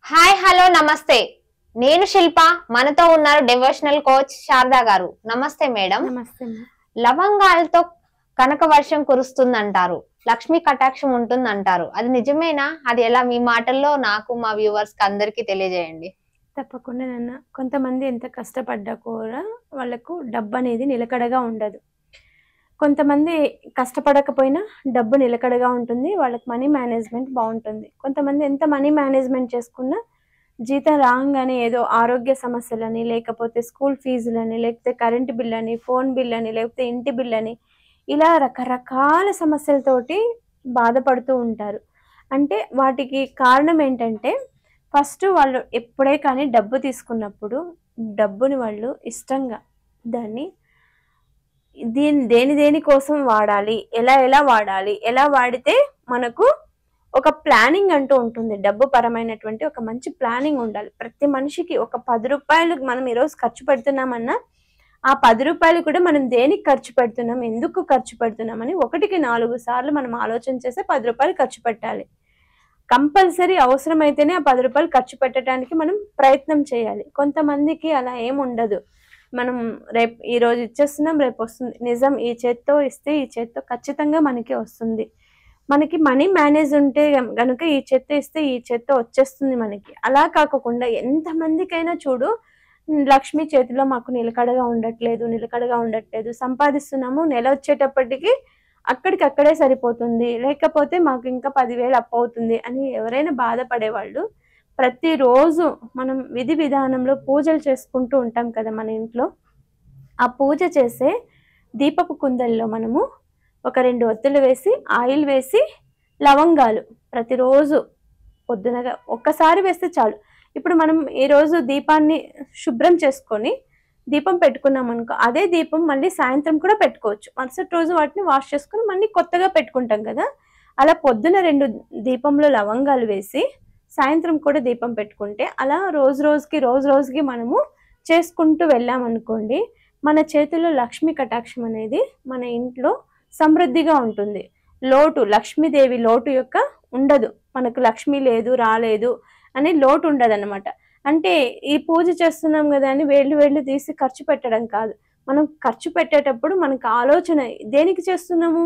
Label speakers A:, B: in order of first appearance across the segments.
A: Hi hello నమస్తే. నేను శిల్ప. మనతో ఉన్నారు డివోషనల్ కోచ్ శారదా గారు. నమస్తే మేడం.
B: నమస్తే.
A: లవంగాలతో కనక వర్షం కురుస్తుందంటారు, లక్ష్మీ కటాక్షం ఉంటుందంటారు. అది నిజమేనా? అది ఎలా? మీ మాటల్లో నాకు మా వ్యూవర్స్ కి అందరికి తెలియజేయండి.
B: తప్పకుండా నాన్న. కొంతమంది ఎంత కష్టపడ్డా కూడా వాళ్ళకు డబ్బు అనేది నిలకడగా ఉండదు. కొంతమంది కష్టపడకపోయినా డబ్బు నిలకడగా ఉంటుంది, వాళ్ళకి మనీ మేనేజ్మెంట్ బాగుంటుంది. కొంతమంది ఎంత మనీ మేనేజ్మెంట్ చేసుకున్నా జీతం రాగానే ఏదో ఆరోగ్య సమస్యలని, లేకపోతే స్కూల్ ఫీజులని, లేకపోతే కరెంటు బిల్ అని, ఫోన్ బిల్ అని, లేకపోతే ఇంటి బిల్ అని, ఇలా రకరకాల సమస్యలతోటి బాధపడుతూ ఉంటారు. అంటే వాటికి కారణం ఏంటంటే, ఫస్ట్ వాళ్ళు ఎప్పుడే కానీ డబ్బు తీసుకున్నప్పుడు డబ్బుని వాళ్ళు ఇష్టంగా దాన్ని దేని కోసం వాడాలి, ఎలా వాడాలి, ఎలా వాడితే మనకు ఒక ప్లానింగ్ అంటూ ఉంటుంది. డబ్బు పరమైనటువంటి ఒక మంచి ప్లానింగ్ ఉండాలి ప్రతి మనిషికి. ఒక 10 రూపాయలు మనం ఈరోజు ఖర్చు పెడుతున్నామన్నా ఆ 10 రూపాయలు కూడా మనం దేనికి ఖర్చు పెడుతున్నాం, ఎందుకు ఖర్చు పెడుతున్నామని 1కి 4 సార్లు మనం ఆలోచన చేస్తే 10 రూపాయలు ఖర్చు పెట్టాలి. కంపల్సరీ అవసరమైతేనే ఆ 10 రూపాయలు ఖర్చు పెట్టడానికి మనం ప్రయత్నం చేయాలి. కొంతమందికి అలా ఏముండదు. మనం ఈరోజు ఇచ్చేస్తున్నాం, రేపు వస్తుంది. నిజం, ఈ చేత్తో ఇస్తే ఈ చేత్తో ఖచ్చితంగా మనకి వస్తుంది. మనకి మనీ మేనేజ్ ఉంటే గనుక ఈ చేత్తో ఇస్తే ఈ చేత్తో వచ్చేస్తుంది మనకి. అలా కాకుండా ఎంతమందికైనా చూడు, లక్ష్మి చేతిలో మాకు నిలకడగా ఉండట్లేదు, సంపాదిస్తున్నాము, నెల వచ్చేటప్పటికి అక్కడికక్కడే సరిపోతుంది, లేకపోతే మాకు ఇంకా 10,000 అప్పు అవుతుంది అని ఎవరైనా బాధపడేవాళ్ళు ప్రతిరోజు మనం విధి విధానంలో పూజలు చేసుకుంటూ ఉంటాం కదా మన ఇంట్లో. ఆ పూజ చేసే దీపపు కుందల్లో మనము ఒక 2 ఒత్తులు వేసి, ఆయిల్ వేసి, లవంగాలు ప్రతిరోజు పొద్దునగా ఒక్కసారి వేస్తే చాలు. ఇప్పుడు మనం ఈరోజు దీపాన్ని శుభ్రం చేసుకొని దీపం పెట్టుకున్నాం అనుకో, అదే దీపం మళ్ళీ సాయంత్రం కూడా పెట్టుకోవచ్చు. మరుసటి రోజు వాటిని వాష్ చేసుకొని మళ్ళీ కొత్తగా పెట్టుకుంటాం కదా. అలా పొద్దున 2 దీపంలో లవంగాలు వేసి సాయంత్రం కూడా దీపం పెట్టుకుంటే, అలా రోజు రోజుకి మనము చేసుకుంటూ వెళ్ళామనుకోండి, మన చేతిలో లక్ష్మీ కటాక్షం అనేది మన ఇంట్లో సమృద్ధిగా ఉంటుంది. లక్ష్మీదేవి లోటు యొక్క ఉండదు. మనకు లక్ష్మి లేదు, రాలేదు అని లోటు ఉండదు అనమాట. అంటే ఈ పూజ చేస్తున్నాం కదా అని వేళ్ళు తీసి ఖర్చు పెట్టడం కాదు. మనం ఖర్చు పెట్టేటప్పుడు మనకు ఆలోచన దేనికి చేస్తున్నాము?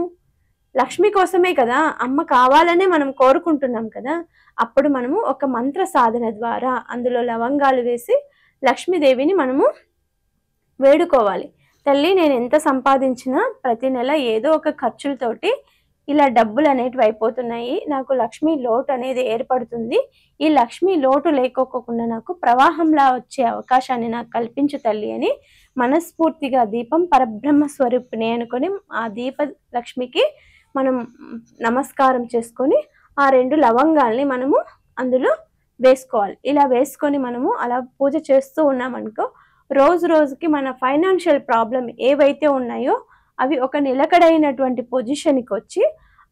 B: లక్ష్మి కోసమే కదా, అమ్మ కావాలనే మనం కోరుకుంటున్నాం కదా. అప్పుడు మనము ఒక మంత్ర సాధన ద్వారా అందులో లవంగాలు వేసి లక్ష్మీదేవిని మనము వేడుకోవాలి. తల్లి, నేను ఎంత సంపాదించినా ప్రతి నెల ఏదో ఒక ఖర్చులతోటి ఇలా డబ్బులు అనేటివి అయిపోతున్నాయి, నాకు లక్ష్మీ లోటు అనేది ఏర్పడుతుంది. ఈ లక్ష్మీ లోటు లేకోకుండా నాకు ప్రవాహంలా వచ్చే అవకాశాన్ని నాకు కల్పించు తల్లి అని మనస్ఫూర్తిగా దీపం పరబ్రహ్మ స్వరూపిణి అనుకొని ఆ దీప లక్ష్మికి మనం నమస్కారం చేసుకొని ఆ 2 లవంగాల్ని మనము అందులో వేసుకోవాలి. ఇలా వేసుకొని మనము అలా పూజ చేస్తూ ఉన్నామనుకో, రోజుకి మన ఫైనాన్షియల్ ప్రాబ్లం ఏవైతే ఉన్నాయో అవి ఒక నిలకడైనటువంటి పొజిషన్కి వచ్చి,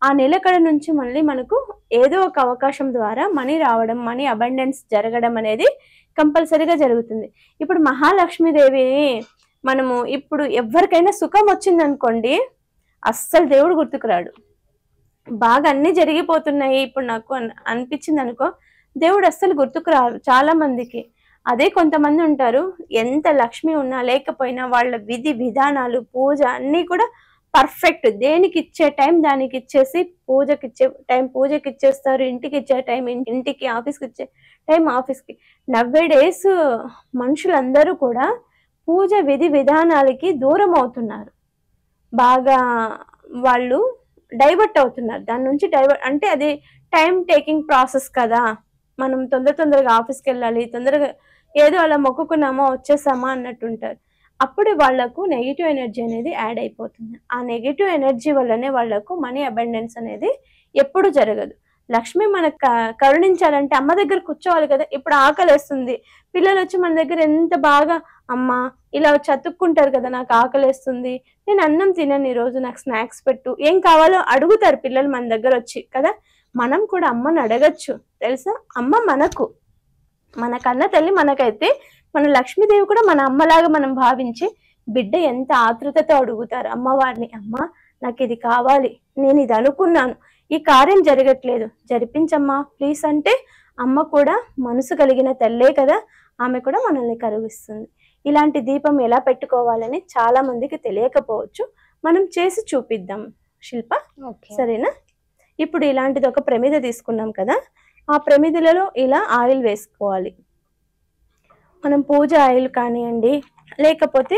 B: ఆ నిలకడ నుంచి మళ్ళీ మనకు ఏదో ఒక అవకాశం ద్వారా మనీ రావడం, మనీ అబండెన్స్ జరగడం అనేది కంపల్సరీగా జరుగుతుంది. ఇప్పుడు మహాలక్ష్మీదేవిని మనము ఇప్పుడు ఎవరికైనా సుఖం వచ్చిందనుకోండి, అస్సలు దేవుడు గుర్తుకురాడు. బాగా అన్ని జరిగిపోతున్నాయి ఇప్పుడు నాకు అనిపించింది అనుకో, దేవుడు అస్సలు గుర్తుకురాడు చాలా మందికి. అదే కొంతమంది ఉంటారు, ఎంత లక్ష్మి ఉన్నా లేకపోయినా వాళ్ళ విధి విధానాలు, పూజ అన్నీ కూడా పర్ఫెక్ట్. దేనికి ఇచ్చే టైం దానికి ఇచ్చేసి, పూజకి ఇచ్చే టైం పూజకి ఇచ్చేస్తారు, ఇంటికి ఇచ్చే టైం ఇంటికి, ఆఫీస్కి ఇచ్చే టైం ఆఫీస్కి. నవ్వేడేస్ మనుషులందరూ కూడా పూజ విధి విధానాలకి దూరం అవుతున్నారు. బాగా వాళ్ళు డైవర్ట్ అవుతున్నారు. దాని నుంచి అంటే అది టైం టేకింగ్ ప్రాసెస్ కదా. మనం తొందరగా ఆఫీస్కి వెళ్ళాలి, తొందరగా ఏదో అలా మొక్కుకున్నామో వచ్చేసామా అన్నట్టుంటారు. అప్పుడు వాళ్లకు నెగిటివ్ ఎనర్జీ అనేది యాడ్ అయిపోతుంది. ఆ నెగిటివ్ ఎనర్జీ వల్లనే వాళ్లకు మనీ అబండెన్స్ అనేది ఎప్పుడు జరగదు. లక్ష్మి మనకు కరుణించాలంటే అమ్మ దగ్గర కూర్చోవాలి కదా. ఇప్పుడు ఆకలి వేస్తుంది, పిల్లలు వచ్చి మన దగ్గర ఎంత బాగా అమ్మ ఇలా చతుక్కుంటారు కదా, నాకు ఆకలి వేస్తుంది, నేను అన్నం తినను ఈరోజు, నాకు స్నాక్స్ పెట్టు, ఏం కావాలో అడుగుతారు పిల్లలు మన దగ్గర వచ్చి కదా. మనం కూడా అమ్మని అడగచ్చు తెలుసా. అమ్మ మన కన్న తల్లి మనకైతే, మన లక్ష్మీదేవి కూడా మన అమ్మలాగా మనం భావించి బిడ్డ ఎంత ఆతృతతో అడుగుతారు అమ్మవారిని, అమ్మ నాకు ఇది కావాలి, నేను ఇది అనుకున్నాను, ఈ కార్యం జరగట్లేదు, జరిపించమ్మా ప్లీజ్ అంటే అమ్మ కూడా మనసు కలిగిన తల్లే కదా, ఆమె కూడా మనల్ని కరుగిస్తుంది. ఇలాంటి దీపం ఎలా పెట్టుకోవాలని చాలా మందికి తెలియకపోవచ్చు, మనం చేసి చూపిద్దాం శిల్ప, సరేనా? ఇప్పుడు ఇలాంటిది ఒక ప్రమిద తీసుకున్నాం కదా, ఆ ప్రమిదలలో ఇలా ఆయిల్ వేసుకోవాలి. మనం పూజ ఆయిల్ కానివ్వండి, లేకపోతే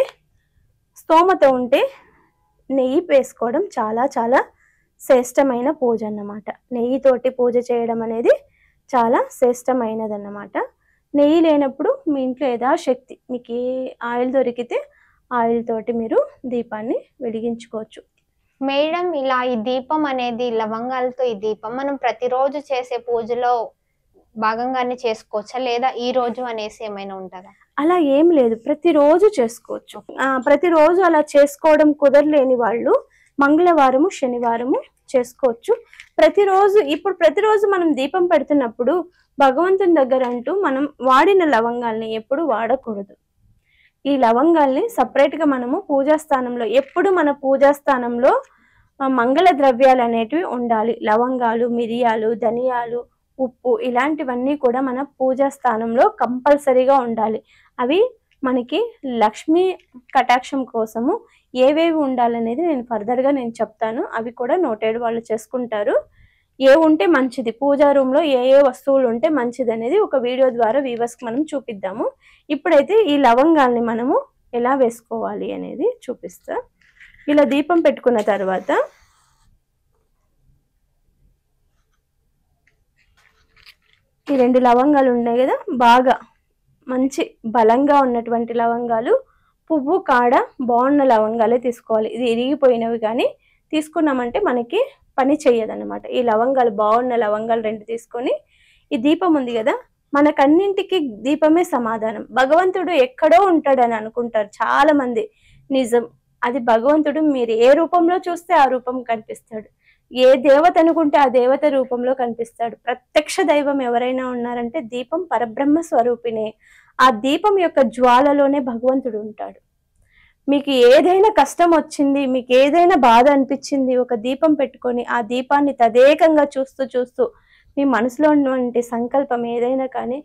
B: స్తోమత ఉంటే నెయ్యి వేసుకోవడం చాలా చాలా శ్రేష్టమైన పూజ అన్నమాట. నెయ్యితోటి పూజ చేయడం అనేది చాలా శ్రేష్టమైనది అన్నమాట. నెయ్యి లేనప్పుడు మీ ఇంట్లో యథాశక్తి మీకు ఏ ఆయిల్ దొరికితే ఆయిల్ తోటి మీరు దీపాన్ని వెలిగించుకోవచ్చు.
A: మేడం, ఇలా ఈ దీపం అనేది లవంగాలతో ఈ దీపం మనం ప్రతిరోజు చేసే పూజలో భాగంగానే చేసుకోవచ్చా, లేదా ఈ రోజు అనేసి ఏమైనా ఉంటుందా?
B: అలా ఏం లేదు, ప్రతిరోజు చేసుకోవచ్చు. ప్రతిరోజు అలా చేసుకోవడం కుదరలేని వాళ్ళు మంగళవారము శనివారము చేసుకోవచ్చు. ప్రతిరోజు మనం దీపం పెడుతున్నప్పుడు భగవంతుని దగ్గర అంటూ మనం వాడిన లవంగాల్ని ఎప్పుడు వాడకూడదు. ఈ లవంగాల్ని సపరేట్ గా మనము పూజాస్థానంలో, ఎప్పుడు మన పూజాస్థానంలో మంగళ ద్రవ్యాలు అనేటివి ఉండాలి. లవంగాలు, మిరియాలు, ధనియాలు, ఉప్పు ఇలాంటివన్నీ కూడా మన పూజా స్థానంలో కంపల్సరీగా ఉండాలి. అవి మనకి లక్ష్మీ కటాక్షం కోసము ఏవేవి ఉండాలనేది నేను ఫర్దర్గా చెప్తాను. అవి కూడా నోటెడ్ వాళ్ళు చేసుకుంటారు. ఏ ఉంటే మంచిది, పూజా రూమ్లో ఏ ఏ వస్తువులు ఉంటే మంచిది అనేది ఒక వీడియో ద్వారా వ్యూవర్స్కి మనం చూపిద్దాము. ఇప్పుడైతే ఈ లవంగాల్ని మనము ఎలా వేసుకోవాలి అనేది చూపిస్తా. ఇలా దీపం పెట్టుకున్న తర్వాత ఈ 2 లవంగాలు ఉన్నాయి కదా, బాగా మంచి బలంగా ఉన్నటువంటి లవంగాలు, పువ్వు కాడ బాగున్న లవంగాలే తీసుకోవాలి. ఇది ఇరిగిపోయినవి కానీ తీసుకున్నామంటే మనకి పని చెయ్యదన్నమాట. ఈ లవంగాలు బాగున్న లవంగాలు 2 తీసుకొని, ఈ దీపం ఉంది కదా, మనకన్నింటికి దీపమే సమాధానం. భగవంతుడు ఎక్కడో ఉంటాడని అనుకుంటారు చాలా మంది. నిజం, అది భగవంతుడు మీరు ఏ రూపంలో చూస్తే ఆ రూపం కనిపిస్తాడు. ఏ దేవత అనుకుంటే ఆ దేవత రూపంలో కనిపిస్తాడు. ప్రత్యక్ష దైవం ఎవరైనా ఉన్నారంటే దీపం పరబ్రహ్మ స్వరూపిణే. ఆ దీపం యొక్క జ్వాలలోనే భగవంతుడు ఉంటాడు. మీకు ఏదైనా కష్టం వచ్చింది, మీకు ఏదైనా బాధ అనిపించింది, ఒక దీపం పెట్టుకొని ఆ దీపాన్ని తదేకంగా చూస్తూ చూస్తూ మీ మనసులో ఉన్నటువంటి సంకల్పం ఏదైనా కానీ,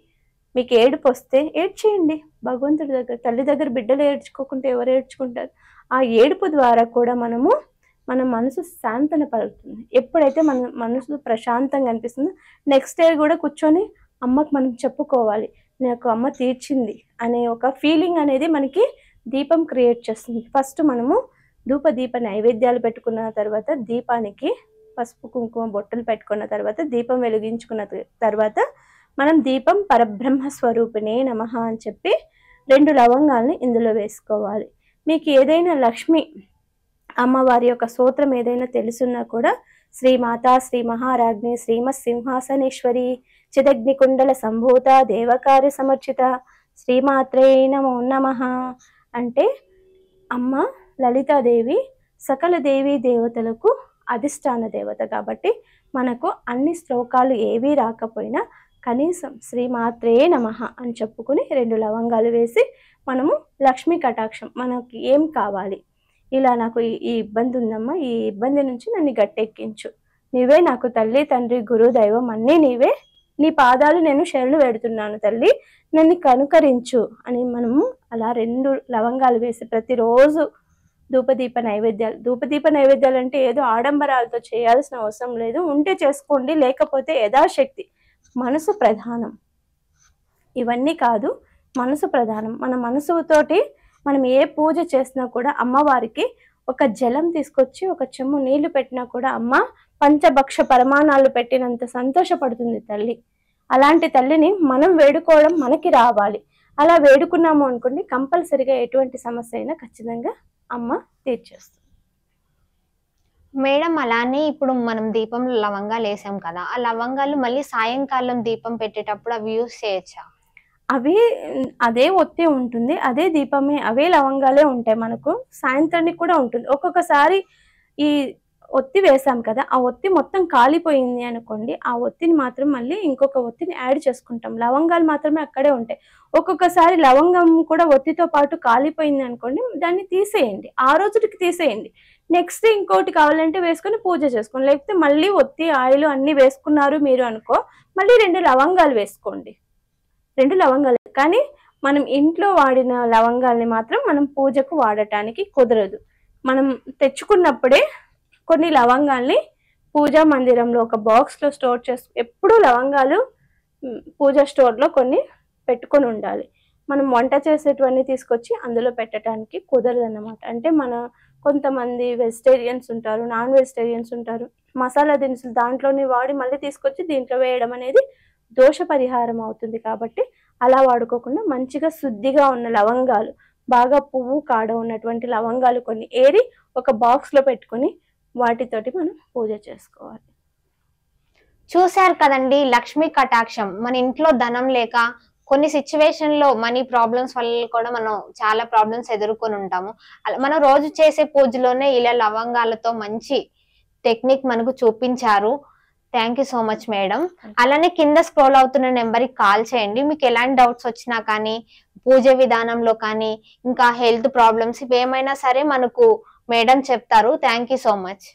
B: మీకు ఏడుపు వస్తే ఏడ్చేయండి భగవంతుడి దగ్గర. తల్లి దగ్గర బిడ్డలు ఏడ్చుకోకుంటే ఎవరు ఏడ్చుకుంటారు? ఆ ఏడుపు ద్వారా కూడా మన మనసు శాంతన పలుకుతుంది. ఎప్పుడైతే మన మనసు ప్రశాంతంగా అనిపిస్తుందో నెక్స్ట్ డే కూడా కూర్చొని అమ్మకు మనం చెప్పుకోవాలి, నాకు అమ్మ తీర్చింది అనే ఒక ఫీలింగ్ అనేది మనకి దీపం క్రియేట్ చేస్తుంది. ఫస్ట్ మనము దీప నైవేద్యాలు పెట్టుకున్న తర్వాత దీపానికి పసుపు కుంకుమ బొట్టలు పెట్టుకున్న తర్వాత దీపం వెలిగించుకున్న తర్వాత మనం దీపం పరబ్రహ్మ స్వరూపిణే నమః అని చెప్పి 2 లవంగాల్ని ఇందులో వేసుకోవాలి. మీకు ఏదైనా లక్ష్మి అమ్మవారి యొక్క స్తోత్రం ఏదైనా తెలుసున్నా కూడా శ్రీమాతా శ్రీ మహారాజ్ఞి శ్రీమత్ సింహాసనేశ్వరి చిదగ్ని కుండల సంభూత దేవకార్య సమర్చిత శ్రీమాత్రే నమో నమః అంటే అమ్మ లలితాదేవి సకల దేవీ దేవతలకు అధిష్టాన దేవత కాబట్టి మనకు అన్ని శ్లోకాలు ఏవీ రాకపోయినా కనీసం శ్రీమాత్రే నమః అని చెప్పుకుని 2 లవంగాలు వేసి మనము లక్ష్మీ కటాక్షం, మనకి ఏం కావాలి, ఇలా నాకు ఈ ఇబ్బంది ఉందమ్మా, ఈ ఇబ్బంది నుంచి నన్ను గట్టెక్కించు, నీవే నాకు తల్లి తండ్రి గురు దైవం అన్నీ నీవే, నీ పాదాలు నేను శరణు వేడుతున్నాను తల్లి, నన్ను కనుకరించు అని మనము అలా 2 లవంగాలు వేసి ప్రతిరోజు ధూపదీప నైవేద్యాలు అంటే ఏదో ఆడంబరాలతో చేయాల్సిన అవసరం లేదు. ఉంటే చేసుకోండి, లేకపోతే యథాశక్తి. మనసు ప్రధానం, ఇవన్నీ కాదు, మనసు ప్రధానం. మన మనసుతోటి మనం ఏ పూజ చేసినా కూడా అమ్మవారికి ఒక జలం తీసుకొచ్చి ఒక చెమ్ము నీళ్లు పెట్టినా కూడా అమ్మ పంచభక్ష పరమాణాలు పెట్టినంత సంతోషపడుతుంది తల్లి. అలాంటి తల్లిని మనం వేడుకోవడం మనకి రావాలి. అలా వేడుకున్నాము అనుకోండి, కంపల్సరిగా ఎటువంటి సమస్య అయినా ఖచ్చితంగా అమ్మ తీర్చేస్తుంది.
A: మేడం, అలానే ఇప్పుడు మనం దీపంలో లవంగాలు వేసాం కదా, ఆ లవంగాలు మళ్ళీ సాయంకాలం దీపం పెట్టేటప్పుడు అవి యూస్ చేయొచ్చా?
B: అవి అదే ఒత్తి ఉంటుంది, అదే దీపమే, అవే లవంగాలే ఉంటాయి. మనకు సాయంత్రానికి కూడా ఉంటుంది. ఒక్కొక్కసారి ఈ ఒత్తి వేసాం కదా, ఆ ఒత్తి మొత్తం కాలిపోయింది అనుకోండి, ఆ ఒత్తిని మాత్రం మళ్ళీ ఇంకొక ఒత్తిని యాడ్ చేసుకుంటాం. లవంగాలు మాత్రమే అక్కడే ఉంటాయి. ఒక్కొక్కసారి లవంగం కూడా ఒత్తితో పాటు కాలిపోయింది అనుకోండి, దాన్ని తీసేయండి, ఆ రోజుకి తీసేయండి. నెక్స్ట్ ఇంకోటి కావాలంటే వేసుకొని పూజ చేసుకోండి. లేకపోతే మళ్ళీ ఒత్తి ఆయిల్ అన్ని వేసుకున్నారు మీరు అనుకో, మళ్ళీ 2 లవంగాలు వేసుకోండి. 2 లవంగాలు. కానీ మనం ఇంట్లో వాడిన లవంగాల్ని మాత్రం మనం పూజకు వాడటానికి కుదరదు. మనం తెచ్చుకున్నప్పుడే కొన్ని లవంగాల్ని పూజా మందిరంలో ఒక బాక్స్ లో స్టోర్ చేసి, ఎప్పుడు లవంగాలు పూజా స్టోర్ లో కొన్ని పెట్టుకొని ఉండాలి. మనం వంట చేసేటివన్నీ తీసుకొచ్చి అందులో పెట్టడానికి కుదరదు అన్నమాట. అంటే కొంతమంది వెజిటేరియన్స్ ఉంటారు, నాన్ వెజిటేరియన్స్ ఉంటారు, మసాలా దినుసులు దాంట్లోనే వాడి మళ్ళీ తీసుకొచ్చి దీంట్లో వేయడం అనేది దోష పరిహారం అవుతుంది. కాబట్టి అలా వాడుకోకుండా మంచిగా శుద్ధిగా ఉన్న లవంగాలు, బాగా పువ్వు కాడ ఉన్నటువంటి లవంగాలు కొన్ని ఏరి ఒక బాక్స్ లో పెట్టుకొని వాటితోటి మనం పూజ చేసుకోవాలి.
A: చూశారు కదండి, లక్ష్మీ కటాక్షం. మన ఇంట్లో ధనం లేక కొన్ని సిచ్యువేషన్ లో మనీ ప్రాబ్లమ్స్ వల్ల కూడా మనం చాలా ప్రాబ్లమ్స్ ఎదుర్కొని ఉంటాము. మనం రోజు చేసే పూజలోనే ఇలా లవంగాలతో మంచి టెక్నిక్ మనకు చూపించారు. Thank you so much madam. అలానే కింద స్క్రోల్ అవుతున్న నెంబర్ కి కాల్ చేయండి. మీకు ఎలాంటి డౌట్స్ వచ్చినా కానీ, పూజ విధానంలో కానీ, ఇంకా హెల్త్ ప్రాబ్లమ్స్ ఇవేమైనా సరే మనకు మేడం చెప్తారు. Thank you so much.